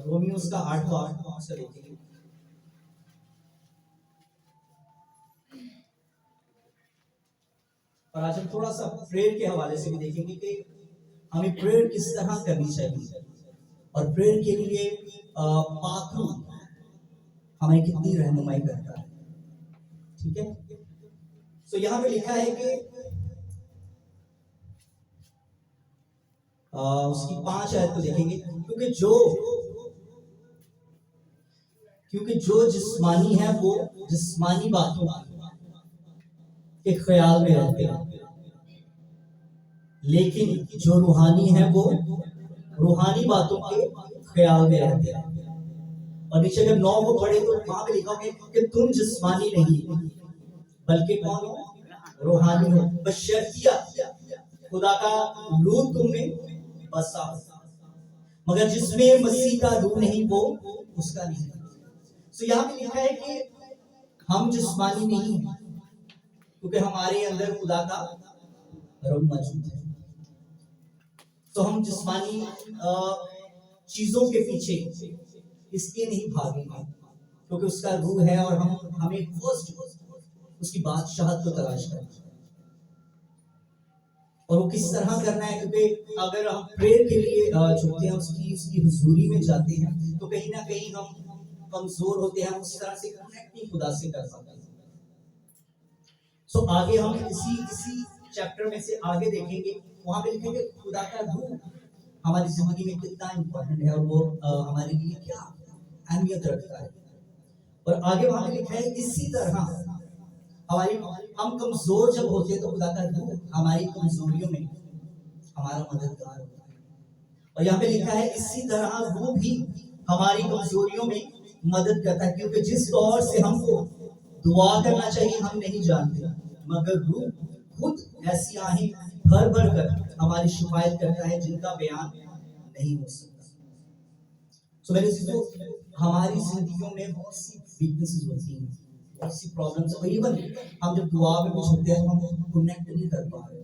रोमियोस का 8 से देखेंगे। और आज हम थोड़ा सा प्रेयर के हवाले से भी देखेंगे कि हमें प्रेयर किस तरह करनी चाहिए और प्रेयर के लिए पाखरू हमें कितनी रहनुमाई करता है। ठीक है, तो यहाँ पे लिखा है कि उसकी 5 आयत को देखेंगे। क्योंकि जो जिस्मानी है वो जिस्मानी बातों के ख्याल में रहते हैं, लेकिन जो रूहानी है वो रूहानी बातों के ख्याल में रहते हैं। और नीचे अगर 9 को पढ़े तो वहां पे लिखा होगा कि तुम जिस्मानी नहीं बल्कि कौन हो, रूहानी हो, बशर्तिया खुदा का रूह तुम में बसा हो, मगर जिसमें मसीह का रूह नहीं वो उसका नहीं। तो यहाँ पे लिखा है कि हम जिस्मानी नहीं हैं क्योंकि हमारे अंदर खुदा का रूह मौजूद है। तो हम जिस्मानी चीजों के पीछे इसलिए नहीं भागेंगे क्योंकि उसका रूह है और हमें फर्स्ट उसकी बादशाहत को तलाश करना है। और वो किस तरह करना है, क्योंकि अगर हम प्रेयर के लिए झुकते हैं, उसकी हुजूरी में जाते हैं, तो कहीं ना कहीं हम कमजोर होते हैं, उस तरह से कनेक्ट नहीं खुदा से कर पाते। सो आगे हम इसी चैप्टर में से आगे देखेंगे, वहां पे लिखेंगे खुदा का रूह हमारी जिंदगी में कितना इंपॉर्टेंट है और वो हमारे लिए क्या अहमियत रखता है। और आगे वहां पे लिखा है इसी तरह हम कमजोर जब होते हैं तो खुदा का रूह हमारी कमजोरियों में हमारा मददगार होता है। और यहाँ पे लिखा है इसी तरह रूह भी हमारी कमजोरियों में मदद करता है, क्योंकि जिस तौर से हमको दुआ करना चाहिए हम नहीं जानते, मगर रूह खुद ऐसी आहें भर भर कर हमारी शिफायत करता है जिनका बयान नहीं हो सकता। सो मेरे दोस्तों, हमारी जिंदगियों में बहुत सी वीकनेसेस होती हैं, बहुत सी प्रॉब्लम्स, और इवन हम जब दुआ में कुछ होते हैं हम कनेक्ट नहीं कर पा रहे,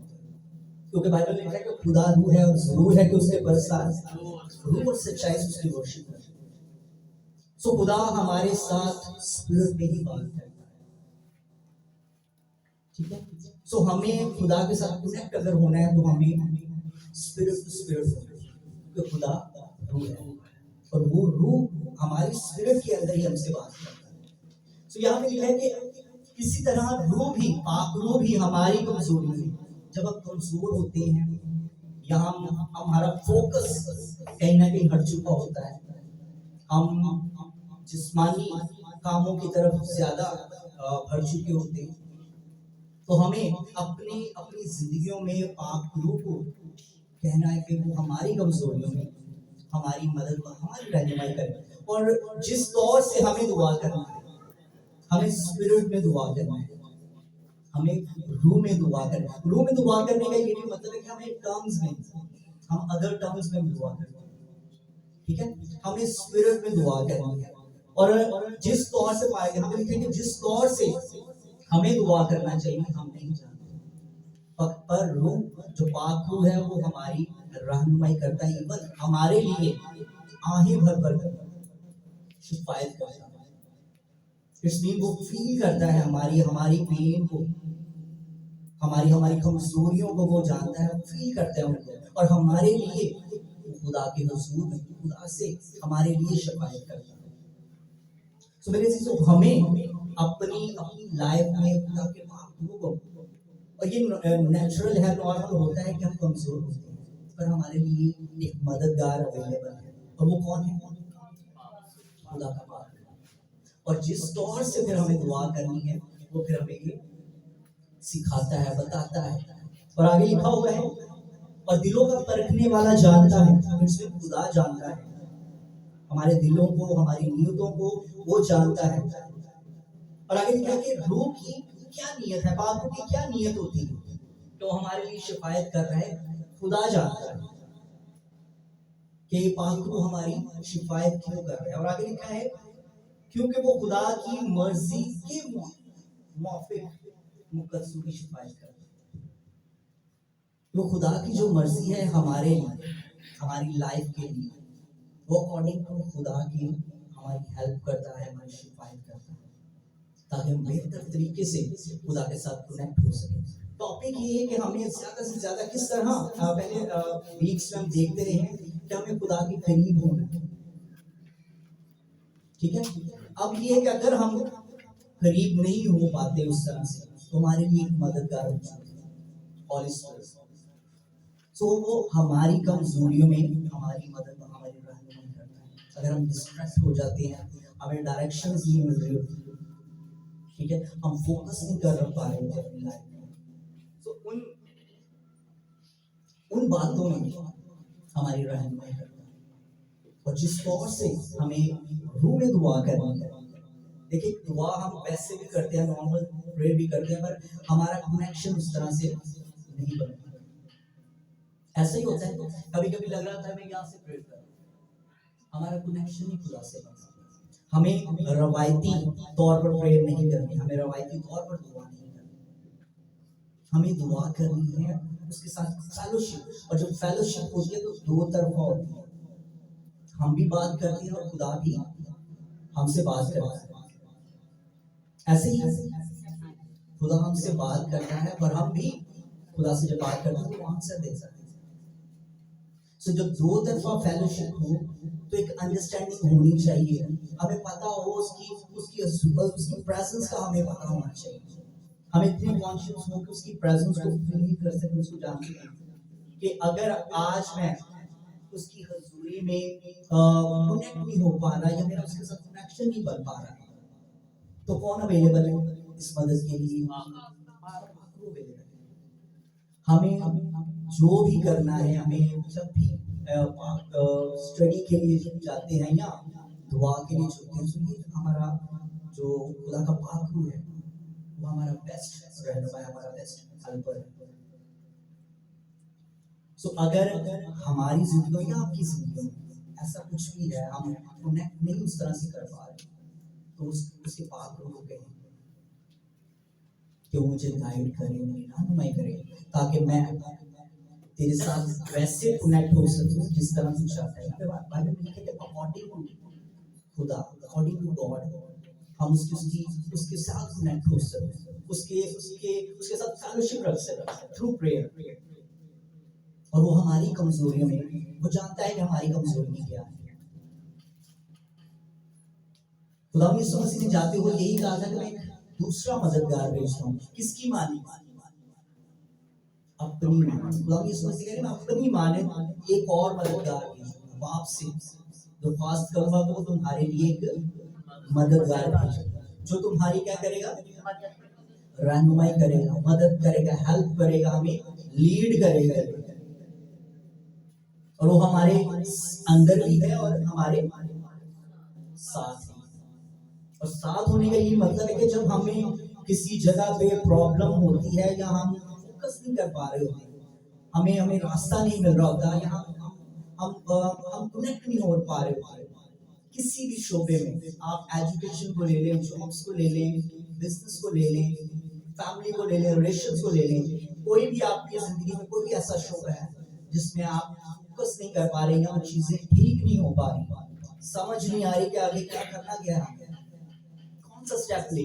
क्योंकि बाइबल में लिखा है कि खुदा रूह है और जरूर है कि उसके बरसात रूह और सच्चाई से उसकी वर्शिप करें। सो खुदा हमारे साथ स्पिरिट में ही बात करता है। ठीक है, सो हमें खुदा के साथ कनेक्ट अगर होना है तो हमें स्पिरिट टू स्पिरिट होना है, क्योंकि खुदा रूह है और वो रूह हमारी स्पिरिट के अंदर ही हमसे बात करता है। सो यहाँ पे लिखा है कि किसी तरह रूह भी पाक रूह भी हमारी कमजोरी में, जब हम कमजोर होते हैं या हमारा फोकस कहीं ना कहीं हट चुका होता है, हम जिस्मानी कामों की तरफ ज्यादा बढ़ चुके होते हैं, तो हमें अपनी अपनी जिंदगियों में पाक रूह को कहना है कि वो हमारी कमजोरियों में हमारी मदद हमारी रहनुमाई करे। और जिस तौर से हमें दुआ करना है, हमें स्पिरिट में दुआ करना है, हमें रूह में दुआ करना है। रूह में दुआ करने का ये भी मतलब है कि हमें टर्म्स में, हम अदर टर्म्स में दुआ करना है। ठीक है, हमें स्पिरिट में दुआ करनी है। और जिस तौर से पाएंगे, हम लिखेंगे जिस तौर से हमें दुआ करना चाहिए हम नहीं जानते, पर रूह जो पाक रूह है वो हमारी रहनुमाई करता है, इवन हमारे लिए आहें भर भर कर शिफायत करता है। इसलिए वो फील करता है हमारी पेन को, हमारी कमजोरियों को वो जानता है, फील करता है उनको, और हमारे लिए खुदा के हुजूर में खुदा से हमारे लिए शिफायत करता है। तो मेरे चीजों हमें अपनी लाइफ में खुदा के पाक रूह को, और ये नेचुरल है, नॉर्मल होता है कि हम कमजोर होते हैं, पर हमारे लिए एक मददगार अवेलेबल है, और वो कौन है, खुदा का पाक। और जिस तौर से फिर हमें दुआ करनी है वो फिर हमें ये सिखाता है, बताता है। और आगे लिखा हुआ है और दिलों का परखने वाला जानता है, इसमें खुदा जानता है हमारे दिलों को, हमारी नीयतों को वो जानता है। और आगे लिखा है कि रूह की क्या नीयत है, पाक रूह की क्या नीयत होती है, तो हमारे लिए शिफायत कर रहा है, खुदा जानता है कि पाक रूह हमारी शिफायत क्यों कर रहा है। और आगे लिखा है क्योंकि वो खुदा की मर्जी के मुआफिक मुकद्दसों की शिफायत करता है। वो खुदा की जो मर्जी है हमारे लिए, हमारी लाइफ के लिए, वो अकॉर्डिंग टू खुदा की हमारी हेल्प करता है, हमारी शिफायत करता है, ताकि हम बेहतर तरीके से खुदा के साथ कनेक्ट हो सके। टॉपिक ये है कि हमें ज्यादा से ज्यादा किस तरह पहले वीक्स में हम देखते रहे हैं कि हमें खुदा के करीब होना है, ठीक है। अब ये है कि अगर हम करीब नहीं हो पाते उस तरह से, तो हमारे लिए एक मददगार होता है, हॉली स्पिरिट। तो वो हमारी कमजोरियों में हमारी मदद, हमारी रहनुमाई करता है। अगर हम डिस्ट्रैक्ट हो जाते हैं, हमें डायरेक्शंस नहीं मिल रही होती, ठीक है, हम फोकस नहीं कर पा रहे होते अपनी लाइफ में, तो उन बातों में हमारी रहनुमाई करता है। और जिस तौर से हमें रूह में दुआ करनी है, देखिए दुआ हम वैसे भी करते हैं, नॉर्मल प्रेयर भी करते हैं, पर हमारा कनेक्शन उस तरह से नहीं बनता। ऐसा ही होता है, कभी कभी लग रहा था मैं यहाँ से प्रेयर कर रहा हूँ, हमारा कनेक्शन ही खुदा से बना। हमें रवायती तौर पर प्रेयर नहीं करनी, हमें रवायती तौर पर दुआ नहीं करनी, हमें दुआ करनी है उसके साथ फेलोशिप। और जब फेलोशिप होती है तो दो तरफा होती है, हम भी बात करते हैं और खुदा भी हमसे बात करता है। ऐसे ही खुदा हमसे बात करता है, पर हम भी खुदा से जब बात करते हैं तो आंसर देता है। सो जब दो तरफा फेलोशिप हो तो एक अंडरस्टैंडिंग होनी चाहिए, हमें पता हो उसकी उसकी उसकी प्रेजेंस का हमें पता होना चाहिए, हम इतने कॉन्शियस हो कि उसकी प्रेजेंस को फील कर सकें, उसको जान सकें कि अगर आज मैं उसकी हजूरी में कनेक्ट नहीं हो पा रहा या मेरा उसके साथ कनेक्शन नहीं बन पा रहा, तो कौन अवेलेबल है इस मदद के लिए? हमें जो भी करना है, हमें जब भी स्टडी के लिए जब जाते हैं या दुआ के लिए चलते हैं, तो ये हमारा जो खुदा का पाक रूह है वो हमारा बेस्ट रहनुमा है, हमारा बेस्ट हेल्पर है। सो अगर हमारी जिंदगी या आपकी जिंदगी में ऐसा कुछ भी है, हम कनेक्ट नहीं उस तरह से कर पा रहे, तो उसके पाक रूह को कहें कि वो मुझे गाइड करे, मेरी रहनुमाई करे, ताकि मैं तेरे साथ वैसे कनेक्ट हो सकूं जिस तरह तू चाहता है। बाइबल में लिखा है अकॉर्डिंग टू खुदा, अकॉर्डिंग टू गॉड, हम उसके साथ कनेक्ट हो सकें, उसके साथ फेलोशिप रख सकें थ्रू प्रेयर। और वो हमारी कमजोरियों में, वो जानता है कि हमारी कमजोरी क्या है। खुदा यीशु मसीह ने जाते हुए यही कहा था कि मैं दूसरा मददगार भेजता हूँ। किसकी मानी? अपनी माने। खुदा यीशु मसीह कह रहे हैं अपनी माने एक और मददगार भेजूंगा, बाप से दरख्वास्त करूंगा तो वो तुम्हारे लिए एक मददगार भेजेगा, जो तुम्हारी क्या करेगा? रहनुमाई करेगा, मदद करेगा, हेल्प करेगा, हमें लीड करेगा। और वो हमारे अंदर भी है और हमारे साथ है। और साथ होने का ये मतलब है कि जब हमें किसी जगह पे प्रॉब्लम होती है या हम फोकस नहीं कर पा रहे होते, हमें हमें रास्ता नहीं मिल रहा होता, या हम कनेक्ट नहीं हो पा रहे होते किसी भी शोबे में, आप एजुकेशन को ले लें, जॉब्स को ले लें, बिजनेस को ले लें, फैमिली को ले लें, रिलेशंस को ले लें, कोई भी आपकी जिंदगी में कोई भी ऐसा शोबा है जिसमें आप फोकस नहीं कर पा रहे या वो चीजें ठीक नहीं हो पा रही, समझ नहीं आ रही कि आगे क्या करना, क्या है, कौन सा स्टेप ले,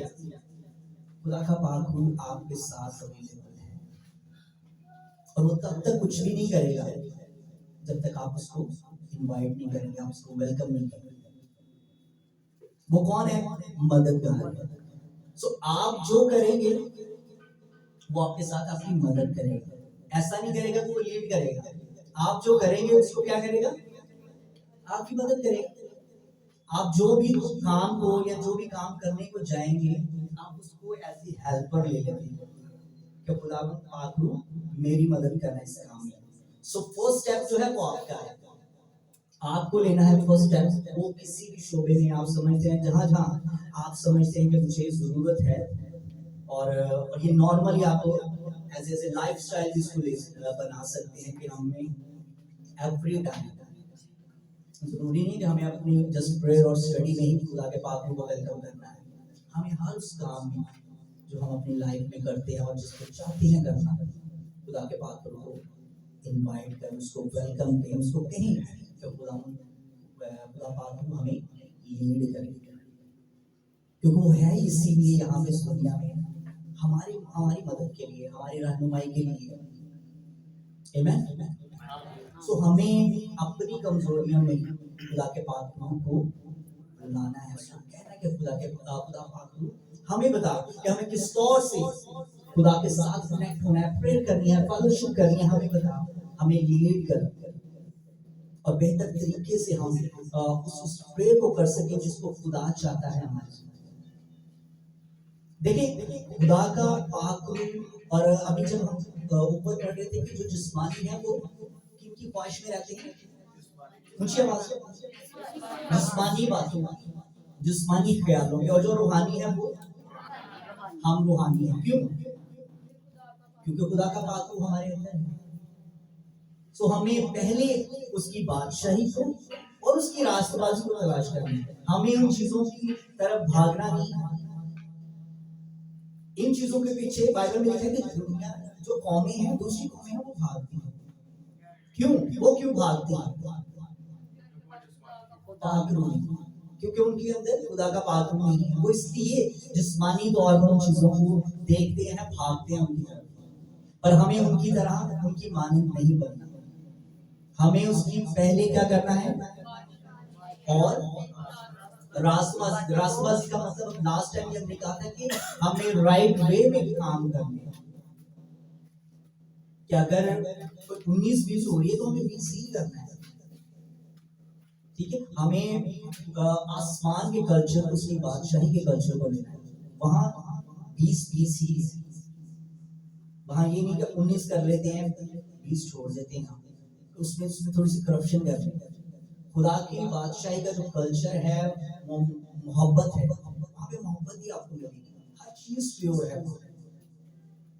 खुदा का पाक रूह आपके साथ अवेलेबल है। और वो तब तक कुछ भी नहीं करेगा जब तक आप उसको इनवाइट नहीं करेंगे, आप उसको वेलकम नहीं करेंगे। वो कौन है? मददगार। सो आप जो करेंगे वो आपके साथ आपकी मदद करेगा, ऐसा नहीं करेगा कि वो लीड करेगा। आप जो करेंगे उसको क्या करेगा? आपकी मदद करेगा। आप जो भी काम को या जो भी काम करने को जाएंगे, आप उसको एज ए हेल्पर ले लेंगे कि खुदा पाक रूह मेरी मदद करना इस काम में। सो फर्स्ट स्टेप जो है वो आपका है, आपको लेना है फर्स्ट स्टेप। वो किसी भी शोबे में आप समझते हैं, जहां जहां आप समझते हैं कि मुझे जरूरत है, और ये नॉर्मली आप एज ए लाइफस्टाइल इसको बना सकते हैं कि हमें एवरी टाइम, जरूरी नहीं कि हमें अपनी जस्ट प्रेयर और स्टडी में ही खुदा के पाक रूह को वेलकम करना है, हमें हर उस काम में जो हम अपनी लाइफ में करते हैं और जिसको चाहते हैं करना, खुदा के पाक रूह को इनवाइट करें, उसको वेलकम करें, उसको कहें कि खुदा खुदा पाक वो हमें लीड करेगा, क्योंकि वो है इसीलिए यहाँ पे इस दुनिया में हमारी हमारी मदद के लिए, हमारी रहनुमाई के लिए। आमीन। सो हमें अपनी कमजोरियों में खुदा के पाक को बुलाना है। सो कहना है कि खुदा पाक हमें बता कि हमें किस तौर से खुदा के साथ कनेक्ट होना है, प्रेयर करनी है, फेलोशिप करनी है। हमें बता, हमें लीड कर और बेहतर तरीके से हम उस प्रेयर को कर सके जिसको खुदा चाहता है हमारे। देखिए खुदा का पाक और अभी जब हम ऊपर पढ़ रहे थे कि जो जिस्मानी है वो किनकी ख्वाहिश में रहते हैं, ऊंची आवाज से, जिस्मानी बातों, जिस्मानी ख्यालों में, और जो रूहानी है वो हम रूहानी है। क्यों? क्योंकि खुदा का पाक हमारे अंदर है। सो हमें पहले उसकी बादशाही को और उसकी रास्तबाजी को तलाश करनी है। हमें उन चीजों की तरफ भागना नहीं है। इन चीजों के पीछे बाइबल में लिखा है कि दुनिया जो कौमें हैं, दूसरी कौमें हैं, वो भागती हैं। क्यों? वो क्यों भागती हैं? पाक रूह, क्योंकि उनके अंदर खुदा का पाक रूह नहीं है। वो इसलिए जिस्मानी तौर पर उन चीजों को देखते हैं, भागते हैं उनकी तरफ। पर हमें उनकी तरह उनकी मानंद नहीं बनना। हमें उसकी पहले क्या करना है, और रास्तबाजी का मतलब लास्ट टाइम हमने कहा था कि हमें राइट वे में काम करना है। कि अगर 19-20 हो रही है तो हमें 20 ही करना है। ठीक है, हमें आसमान के कल्चर, उसकी बादशाही के कल्चर को लेना है। वहां 20-20 ही, वहां ये नहीं कि 19 कर लेते हैं 20 छोड़ देते हैं, उसमें थोड़ी सी करप्शन कर रहे हैं। खुदा की बादशाही का जो कल्चर है वो मोहब्बत है। वहां पे मोहब्बत ही आपको मिलेगी, हर चीज प्योर है।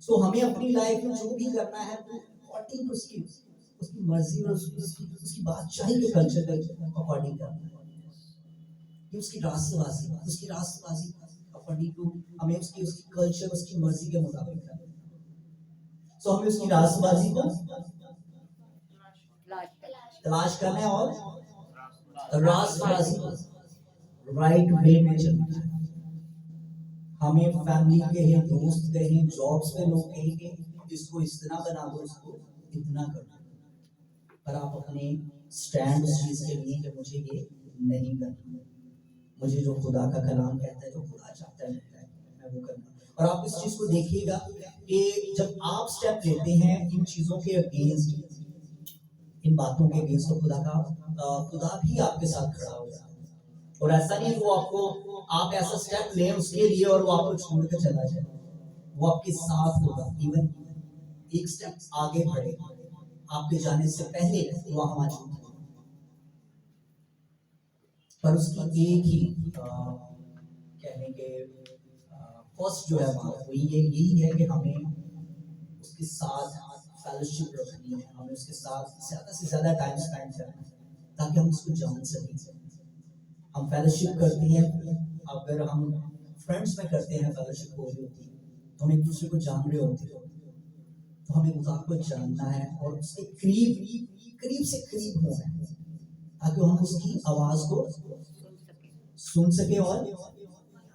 सो हमें अपनी लाइफ में जो भी करना है अकॉर्डिंग टू उसकी मर्जी और उसकी बादशाही के कल्चर के अकॉर्डिंग करना है। ये उसकी रास्तबाजी अकॉर्डिंग टू हमें उसकी कल्चर, उसकी मर्जी के मुताबिक करना है। सो हमें उसकी रास्तबाजी को तलाश करना है और रास्तबाजी राइट वे में चलना है। हमें फैमिली कहें, दोस्त कहें, जॉब्स पे लोग कहेंगे इसको इस तरह बना दो, इसको इतना कर दो, पर आप अपने स्टैंड उस चीज के लिए कि मुझे ये नहीं करना, मुझे जो खुदा का कलाम कहता है, जो खुदा चाहता है मैं वो करना। और आप इस चीज को देखिएगा कि जब आप स्टेप लेते हैं इन चीजों के अगेंस्ट, इन बातों के अगेंस्ट, तो खुदा भी आपके साथ खड़ा होगा। और ऐसा नहीं वो आपको, आप ऐसा स्टेप लें उसके लिए और वो आपको छोड़ कर चला जाए, वो आपके साथ होगा। इवन एक स्टेप आगे बढ़ेगा, आपके जाने से पहले वो वहां मौजूद है। पर उसकी एक ही कहने के फर्स्ट जो है बात वो यही है कि हमें उसके साथ फेलोशिप रखनी है, हमें उसके साथ ज्यादा से ज्यादा टाइम स्पेंड करना है ताकि हम उसको जान सकें। हम फेलोशिप करते हैं, अगर हम फ्रेंड्स में करते हैं फेलोशिप हो रही होती है तो हम एक दूसरे को जान रहे होते हैं, तो हमें खुदा को जानना है और उसके करीब से करीब होना है ताकि हम उसकी आवाज को सुन सके और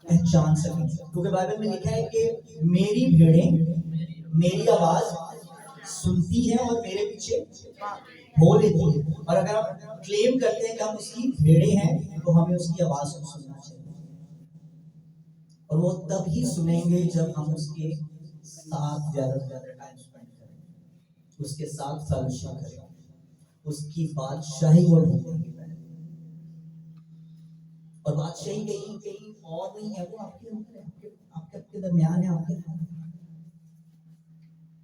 पहचान सके। क्योंकि बाइबल में लिखा है कि मेरी भेड़ें मेरी आवाज सुनती हैं और मेरे पीछे हो लेती है। और अगर हम क्लेम करते हैं कि हम उसकी भेड़ें हैं तो हमें उसकी आवाज को सुनना चाहिए, और वो तब ही सुनेंगे जब हम उसके साथ ज्यादा से ज्यादा टाइम स्पेंड करें, उसके साथ फेलोशिप करें, उसकी बादशाही को ढूंढेंगे। और बादशाही कहीं कहीं और नहीं है, वो आपके अंदर है, आपके आपके दरमियान है, आपके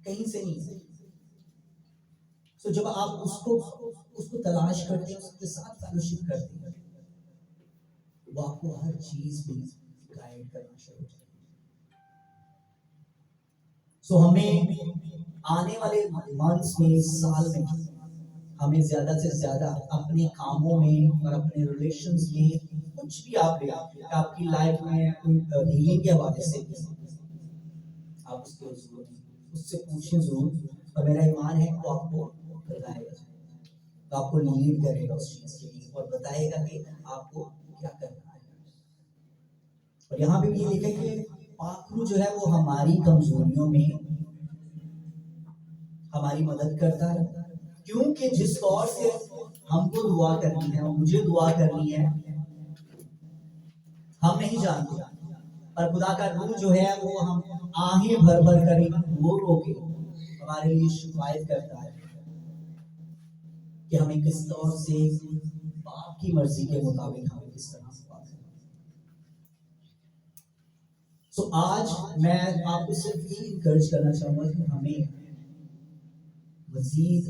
कहीं से नहीं। तो जब आप उसको तलाश करते हैं, उसके साथ फेलोशिप करते हैं, वो आपको हर चीज में गाइड करना शुरू करता है। सो हमें आने वाले मंथ्स में, साल में, हमें ज्यादा से ज्यादा अपने कामों में और अपने रिलेशंस में, कुछ भी आप ले, आपकी लाइफ में कोई हीलिंग के हवाले से आप उससे पूछें जरूर, और मेरा ईमान है वो आपको बताएगा। तो आपको लीड करेगा उस चीज के लिए और बताएगा कि आपको क्या करना है। और यहाँ पे भी ये लिखा है कि पाखरू जो है वो हमारी कमजोरियों में हमारी मदद करता है, क्योंकि जिस तौर से हमको दुआ करनी है, मुझे दुआ करनी है, हम नहीं जानते, पर खुदा का रूह जो है वो हम आहें भर भर कर वो रोके हमारे लिए शिकायत करता है कि हमें किस तौर से बाप की मर्जी के मुताबिक हमें किस तरह से बात करना है। तो आज मैं आपको सिर्फ ये इनकरेज करना चाहूंगा कि हमें मजीद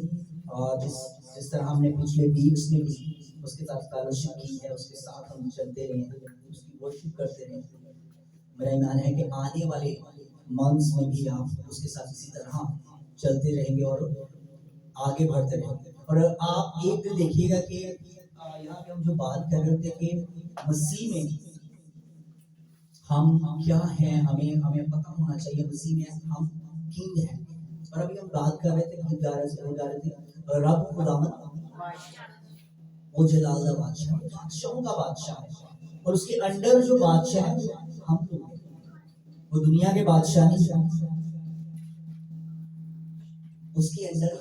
जिस जिस तरह हमने पिछले वीक्स में भी उसके साथ फेलोशिप की है, उसके साथ हम चलते रहे, उसकी वर्शिप करते रहे। मेरा ईमान है कि आने वाले मंथ्स में भी आप उसके साथ इसी तरह चलते रहेंगे और आगे बढ़ते रहेंगे। और आप एक दिन देखिएगा कि यहाँ पे हम जो बात कर रहे थे कि मसीह में हम क्या हैं, हमें हमें पता होना चाहिए मसीह में हम किंग हैं। और अभी हम बात कर रहे थे कि गा रहे थे रब खुदावंद वो जलाल बादशाह, बादशाहों का बादशाह है और उसके अंडर जो बादशाह है हम लोग, वो दुनिया के बादशाह नहीं, उसके अंदर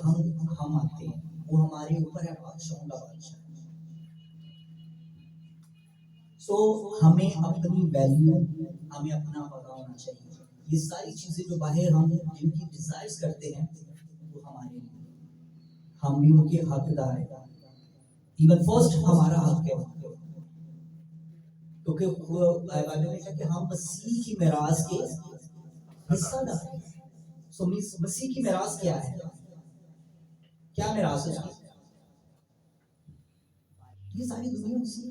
हम आते हैं, वो हमारे ऊपर है, बादशाहों का बादशाह। सो हमें अपनी वैल्यू, हमें अपना पता होना चाहिए। ये सारी चीजें जो बाहर हम जिनकी डिजायर्स करते हैं वो हमारे लिए, हम भी उनके हकदार हैं। इवन फर्स्ट हमारा हक है, क्योंकि बाइबल में लिखा है कि हम मसीह की मिरास के हिस्सादार हैं। सो मसीह की मिरास क्या है? क्या मिरास है उसकी? ये सारी दुनिया मसीह,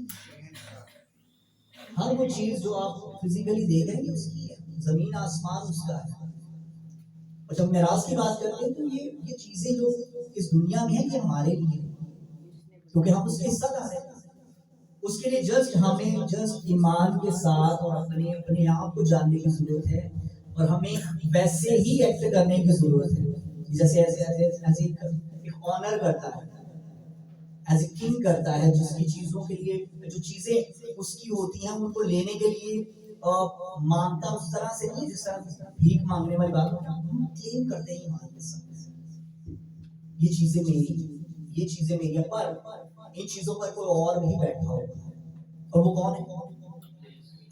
हर वो चीज जो आप फिजिकली देख रहे हैं उसकी है, जमीन आसमान उसका है। और जब मिरास की बात करते हैं तो ये चीजें जो इस दुनिया में है ये हमारे लिए, क्योंकि हम उसके हिस्सादार हैं। उसके लिए जस्ट ईमान के साथ और अपने अपने आप को जानने की जरूरत है और हमें वैसे ही एक्ट करने की जरूरत है जैसे एज एक ऑनर करता है, एज ए किंग करता है, जिसकी चीजों के लिए जो चीजें उसकी होती हैं उनको लेने के लिए मांगता उस तरह से नहीं जिस तरह भीख मांगने वाली बात क्लेम करते हैं ईमान के साथ, ये चीजें मेरी है। पर इन चीजों पर कोई और नहीं बैठा होगा और वो कौन है?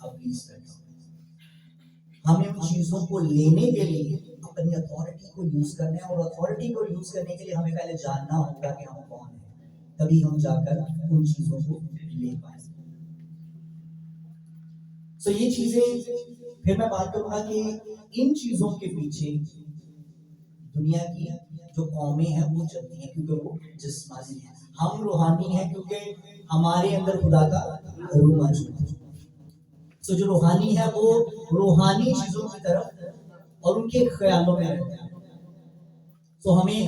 अब प्लीज हमें उन चीजों को लेने के लिए अपनी अथॉरिटी को यूज करना है और अथॉरिटी को यूज करने के लिए हमें पहले जानना होगा कि हम कौन है, तभी हम जाकर उन चीजों को ले पाए। तो ये चीजें फिर मैं बात करूंगा कि इन चीजों के पीछे दुनिया की जो कौमें हैं वो चलती हैं क्योंकि वो जिस्मानी है, हम रूहानी हैं क्योंकि हमारे अंदर खुदा का रूह मौजूद है। तो जो रूहानी है वो रूहानी चीजों की तरफ और उनके ख्यालों में रहता है। तो हमें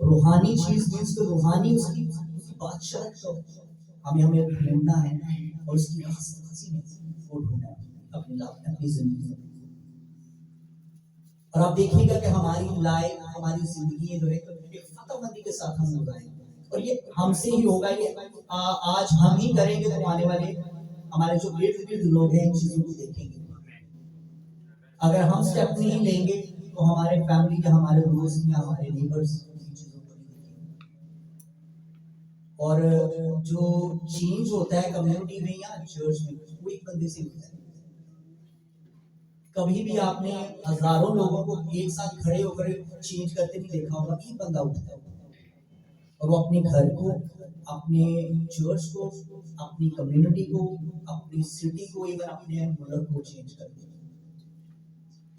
रूहानी चीज मीन्स तो रूहानी उसकी बादशाह तो हमें ढूंढना है और उसकी रास्ते में वो ढूंढना है अपनी जिंदगी में। और आप देखिएगा कि हमारी लाइफ, हमारी जिंदगी जो है एक फतहमंदी के साथ हम लगाएंगे और ये हमसे ही होगा। ये आज हम ही करेंगे तो आने वाले हमारे जो इर्द गिर्द लोग हैं इन चीजों को देखेंगे। अगर हम स्टेप नहीं लेंगे तो हमारे फैमिली के, हमारे दोस्त या हमारे नेबर्स इन चीजों को नहीं देखेंगे। और जो चेंज होता है कम्युनिटी में या चर्च में वो एक बंदे से होता है। कभी भी आपने हजारों लोगों को एक साथ खड़े होकर चेंज करते नहीं देखा होगा। एक बंदा उठता है और वो अपने घर को, अपने चर्च को, अपनी कम्युनिटी को, अपनी सिटी को, इवन अपने मुल्क को चेंज कर देता है।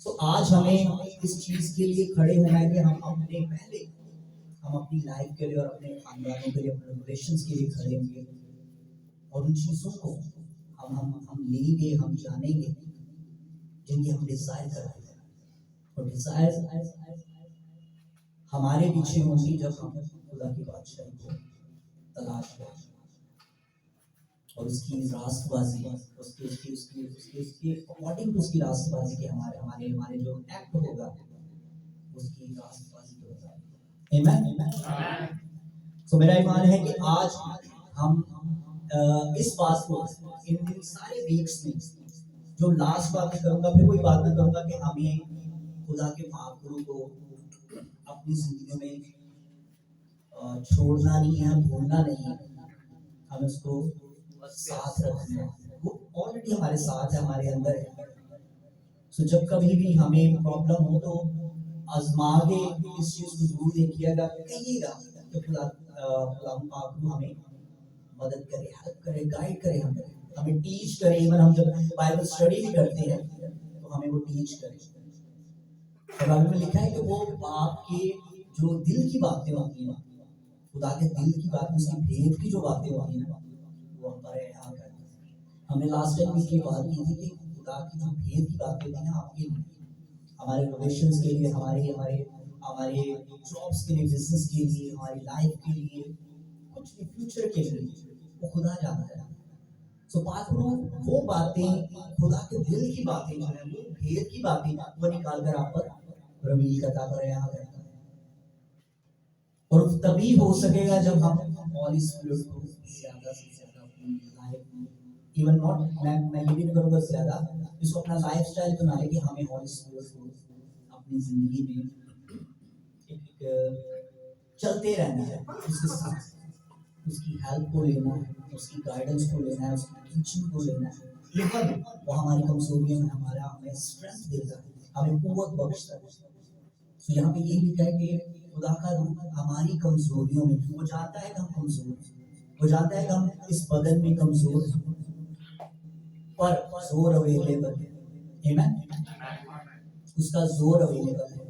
तो आज हमें इस चीज के लिए खड़े होना है कि हम अपनी लाइफ के लिए और अपने खानदानों के लिए, अपने रिलेशंस के लिए खड़े होंगे और उन चीजों को हम लेंगे, हम जानेंगे जिनकी हम डिजायर कर रहे हैं। और डिजायर हमारे पीछे होंगी जब हम खुदा की बादशाही को तलाश करें और उसकी रास्तबाजी, उसके अकॉर्डिंग उसकी रास्तबाजी के हमारे जो एक्ट होगा उसकी रास्तबाजी के मुताबिक। आमीन। तो मेरा ईमान है कि आज हम इस बात को इन सारे वीक्स में, जो लास्ट बात मैं करूंगा, फिर कोई बात मैं करूंगा कि हमें खुदा के महापुरुष को अपनी जिंदगी में छोड़ना नहीं है, भूलना नहीं है, हमें उसको साथ रखना है। वो ऑलरेडी हमारे साथ है, हमारे अंदर है। तो जब कभी भी हमें प्रॉब्लम हो तो आजमा के इस चीज को जरूर देखिएगा, कहिएगा कि खुदा पाक हमें मदद करे, हेल्प करे, गाइड करे, हमें टीच करे। इवन हम जब बाइबल स्टडी भी करते हैं तो हमें वो टीच करे। बाइबल में लिखा है कि वो बाप के जो दिल की बातें होती हैं, खुदा के दिल की बातें, उसकी भेद की जो बातें होती हैं, वो हम पर यहाँ करते हैं। हमने लास्ट टाइम भी बात की थी कि खुदा की जो भेद की बातें होती हैं आपके लिए, हमारे रिलेशंस के लिए, हमारे हमारे हमारे जॉब्स के लिए, बिजनेस के लिए, हमारी लाइफ के लिए, कुछ भी फ्यूचर के लिए, वो खुदा जानता है। तो वो बातें, खुदा के दिल की बातें जो है, वो भेद की बातें, वो निकाल कर आप पर रिवील करता है, यहाँ करता है। और तभी हो सकेगा जब हम हॉली स्पिरिट को ज्यादा से ज्यादा अपनी लाइफ में, इवन नॉट मैं ये भी नहीं करूँगा ज्यादा, इसको अपना लाइफस्टाइल बनाए कि हमें हॉली स्पिरिट को अपनी जिंदगी में एक चलते रहना है, उसके साथ उसकी हेल्प को लेना है, उसकी गाइडेंस को लेना है, उसकी टीचिंग को लेना है। लेकिन वो हमारी कमजोरियों में हमें स्ट्रेंथ देता है, हमें कुव्वत बख्शता है। तो यहाँ पे ये लिखा है कि खुदा का रूह हमारी कमजोरियों में, वो जानता है कि हम कमजोर हैं, वो जानता है कि हम इस बदन में कमजोर हैं, पर जोर अवेलेबल है। आमीन। उसका जोर अवेलेबल है।